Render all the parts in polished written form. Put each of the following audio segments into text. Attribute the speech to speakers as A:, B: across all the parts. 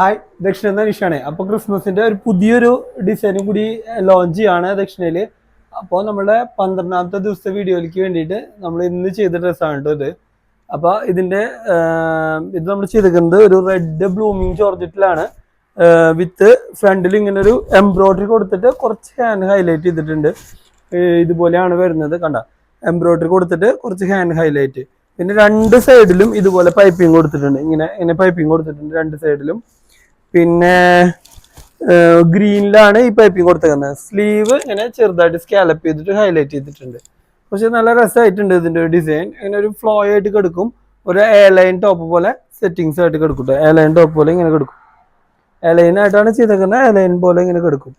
A: Hi, ദക്ഷിണ എന്ന നിഷാണ്. അപ്പോൾ ക്രിസ്മസിന്റെ ഒരു പുതിയൊരു ഡിസൈനും കൂടി ലോഞ്ച് ചെയ്യാണ് ദക്ഷിണയില്. അപ്പോൾ നമ്മുടെ 12ാമത്തെ ദിവസത്തെ വീഡിയോയിലേക്ക് വേണ്ടിയിട്ട് നമ്മൾ ഇന്ന് ചെയ്ത ഡ്രസ്സാണ് കേട്ടോ ഇത്. അപ്പോൾ ഇത് നമ്മൾ ചെയ്തിരിക്കുന്നത് ഒരു റെഡ് ബ്ലൂമിങ് ജോർജറ്റിലാണ്. വിത്ത് ഫ്രണ്ടിൽ ഇങ്ങനെ ഒരു എംബ്രോയിഡറി കൊടുത്തിട്ട് കുറച്ച് ഹാൻഡ് ഹൈലൈറ്റ് ചെയ്തിട്ടുണ്ട്. ഇതുപോലെയാണ് വരുന്നത്, കണ്ട എംബ്രോയിഡറി കൊടുത്തിട്ട് കുറച്ച് ഹാൻഡ് ഹൈലൈറ്റ്. പിന്നെ രണ്ട് സൈഡിലും ഇതുപോലെ പൈപ്പിംഗ് കൊടുത്തിട്ടുണ്ട്. ഇങ്ങനെ പൈപ്പിംഗ് കൊടുത്തിട്ടുണ്ട് രണ്ട് സൈഡിലും. പിന്നെ ഗ്രീനിലാണ് ഈ പൈപ്പിംഗ് കൊടുത്തേക്കുന്നത്. സ്ലീവ് ഇങ്ങനെ ചെറുതായിട്ട് സ്കാലപ്പ് ചെയ്തിട്ട് ഹൈലൈറ്റ് ചെയ്തിട്ടുണ്ട്. പക്ഷെ നല്ല രസമായിട്ടുണ്ട് ഇതിന്റെ ഒരു ഡിസൈൻ. ഇങ്ങനെ ഒരു ഫ്ലോ ആയിട്ട് കിടക്കും. ഒരു എയർലൈൻ ടോപ്പ് പോലെ സെറ്റിങ്സ് ആയിട്ട് കിടക്കും. എയർലൈൻ ടോപ്പ് പോലെ ഇങ്ങനെ കിടക്കും. എയർലൈൻ ആയിട്ടാണ് ചെയ്തേക്കുന്നത്. എയർലൈൻ പോലെ ഇങ്ങനെ കിടക്കും.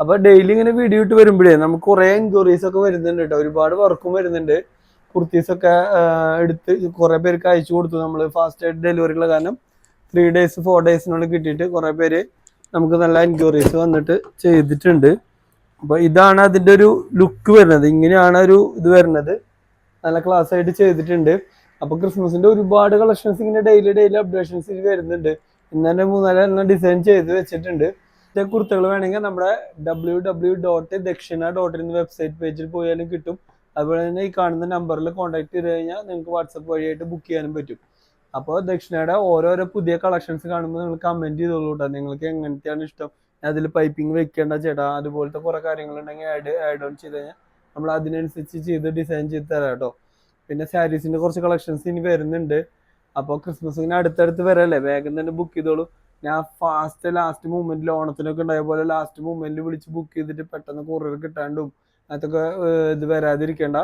A: അപ്പൊ ഡെയിലി ഇങ്ങനെ വീഡിയോ ഇട്ട് വരുമ്പോഴേ നമുക്ക് കുറെ എൻക്വയറീസ് ഒക്കെ വരുന്നുണ്ട് കേട്ടോ. ഒരുപാട് വർക്കും വരുന്നുണ്ട്. കുർത്തീസ് ഒക്കെ എടുത്ത് കുറെ പേർക്ക് അയച്ചു കൊടുത്തു നമ്മൾ ഫാസ്റ്റ് ആയിട്ട് ഡെലിവറിയുള്ള കാരണം. 3 days 4 daysനുള്ളിൽ കിട്ടിയിട്ട് കുറെ പേര് നമുക്ക് നല്ല എൻക്വയറീസ് വന്നിട്ട് ചെയ്തിട്ടുണ്ട്. അപ്പൊ ഇതാണ് അതിന്റെ ഒരു ലുക്ക് വരുന്നത്. ഇങ്ങനെയാണ് ഒരു ഇത് വരുന്നത്. നല്ല ക്ലാസ് ആയിട്ട് ചെയ്തിട്ടുണ്ട്. അപ്പൊ ക്രിസ്മസിന്റെ ഒരുപാട് കളക്ഷൻസ് ഇങ്ങനെ ഡെയിലി അപ്ഡേഷൻസ് വരുന്നുണ്ട്. ഇന്ന് തന്നെ 3-4 ഡിസൈൻ ചെയ്ത് വെച്ചിട്ടുണ്ട്. ഇതേ കുർത്തകൾ വേണമെങ്കിൽ നമ്മുടെ www.dakshina.in വെബ്സൈറ്റ് പേജിൽ പോയാലും കിട്ടും. അതുപോലെ തന്നെ ഈ കാണുന്ന നമ്പറിൽ കോൺടാക്ട് ചെയ്ത് കഴിഞ്ഞാൽ നിങ്ങൾക്ക് വാട്സപ്പ് വഴിയായിട്ട് ബുക്ക് ചെയ്യാനും പറ്റും. അപ്പോൾ ദക്ഷിണയുടെ ഓരോരോ പുതിയ കളക്ഷൻസ് കാണുമ്പോൾ നിങ്ങൾ കമന്റ് ചെയ്തോളൂ കേട്ടോ. നിങ്ങൾക്ക് എങ്ങനത്തെയാണ് ഇഷ്ടം, അതിൽ പൈപ്പിംഗ് വെക്കേണ്ട ചേട്ടാ, അതുപോലത്തെ കുറെ കാര്യങ്ങളുണ്ടെങ്കിൽ ആഡ് ഓൺ ചെയ്ത് കഴിഞ്ഞാൽ നമ്മൾ അതിനനുസരിച്ച് ചെയ്ത് ഡിസൈൻ ചെയ്ത് തരാം കേട്ടോ. പിന്നെ സാരീസിന്റെ കുറച്ച് കളക്ഷൻസ് ഇനി വരുന്നുണ്ട്. അപ്പോൾ ക്രിസ്മസിന് അടുത്തടുത്ത് വരല്ലേ, വേഗം തന്നെ ബുക്ക് ചെയ്തോളൂ. ഞാൻ ലാസ്റ്റ് മൂമെന്റിൽ ഓണത്തിനൊക്കെ ഉണ്ടായ പോലെ ലാസ്റ്റ് മൂമെന്റിൽ വിളിച്ച് ബുക്ക് ചെയ്തിട്ട് പെട്ടെന്ന് കൊറിയർ കിട്ടാണ്ടും അതൊക്കെ ഇത് വരാതിരിക്കേണ്ട.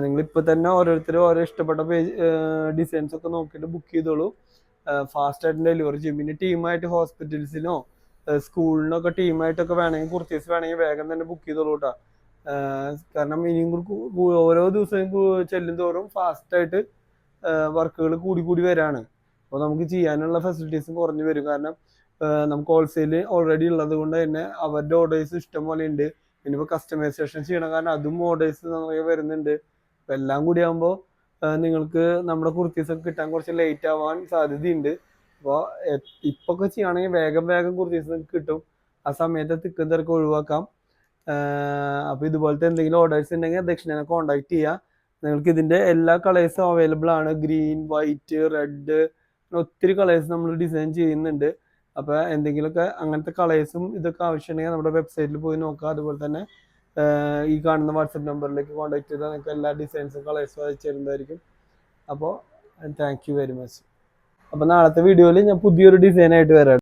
A: നിങ്ങൾ ഇപ്പൊ തന്നെ ഓരോരുത്തരും ഓരോ ഇഷ്ടപ്പെട്ട ഡിസൈൻസ് ഒക്കെ നോക്കിയിട്ട് ബുക്ക് ചെയ്തോളൂ. ഫാസ്റ്റ് ആയിട്ട് ഡെലിവറി ചെയ്യും. പിന്നെ ടീമായിട്ട് ഹോസ്പിറ്റൽസിനോ സ്കൂളിനൊക്കെ ടീമായിട്ടൊക്കെ വേണമെങ്കിൽ കുർത്തീസ് വേണമെങ്കിൽ വേഗം തന്നെ ബുക്ക് ചെയ്തോളൂ കേട്ടോ. കാരണം ഇനിയും ഓരോ ദിവസവും ചെല്ലും തോറും ഫാസ്റ്റ് ആയിട്ട് വർക്കുകൾ കൂടി വരാണ്. അപ്പോൾ നമുക്ക് ചെയ്യാനുള്ള ഫെസിലിറ്റീസും കുറഞ്ഞു വരും. കാരണം നമുക്ക് ഹോൾസെയിൽ ഓൾറെഡി ഉള്ളത് കൊണ്ട് തന്നെ അവരുടെ ഓർഡേഴ്സ് ഇഷ്ടം പോലെ ഉണ്ട്. പിന്നെ ഇപ്പോൾ കസ്റ്റമൈസേഷൻ ചെയ്യണം കാരണം അതും ഓർഡേഴ്സ് നമുക്ക് വരുന്നുണ്ട്. അപ്പം എല്ലാം കൂടി ആകുമ്പോൾ നിങ്ങൾക്ക് നമ്മുടെ കുർത്തീസൊക്കെ കിട്ടാൻ കുറച്ച് ലേറ്റ് ആവാൻ സാധ്യതയുണ്ട്. അപ്പോൾ ഇപ്പൊക്കെ ചെയ്യുകയാണെങ്കിൽ വേഗം കുർത്തീസ് കിട്ടും. ആ സമയത്ത് തിക്കും തിരക്ക് ഒഴിവാക്കാം. അപ്പോൾ ഇതുപോലത്തെ എന്തെങ്കിലും ഓർഡേഴ്സ് ഉണ്ടെങ്കിൽ ദക്ഷിണനെ കോൺടാക്ട് ചെയ്യുക. നിങ്ങൾക്ക് ഇതിന്റെ എല്ലാ കളേഴ്സും അവൈലബിൾ ആണ്. ഗ്രീൻ, വൈറ്റ്, റെഡ്, ഒത്തിരി കളേഴ്സ് നമ്മൾ ഡിസൈൻ ചെയ്യുന്നുണ്ട്. അപ്പോൾ എന്തെങ്കിലുമൊക്കെ അങ്ങനത്തെ കളേഴ്സും ഇതൊക്കെ ആവശ്യമുണ്ടെങ്കിൽ നമ്മുടെ വെബ്സൈറ്റിൽ പോയി നോക്കുക. അതുപോലെ തന്നെ ഈ കാണുന്ന വാട്സപ്പ് നമ്പറിലേക്ക് കോൺടാക്ട് ചെയ്താൽ നിങ്ങൾക്ക് എല്ലാ ഡിസൈൻസും കളേഴ്സും അയച്ചു തരുന്നതായിരിക്കും. അപ്പോൾ താങ്ക് യു വെരി മച്ച്. അപ്പോൾ നാളത്തെ വീഡിയോയിൽ ഞാൻ പുതിയൊരു ഡിസൈനായിട്ട് വരാം.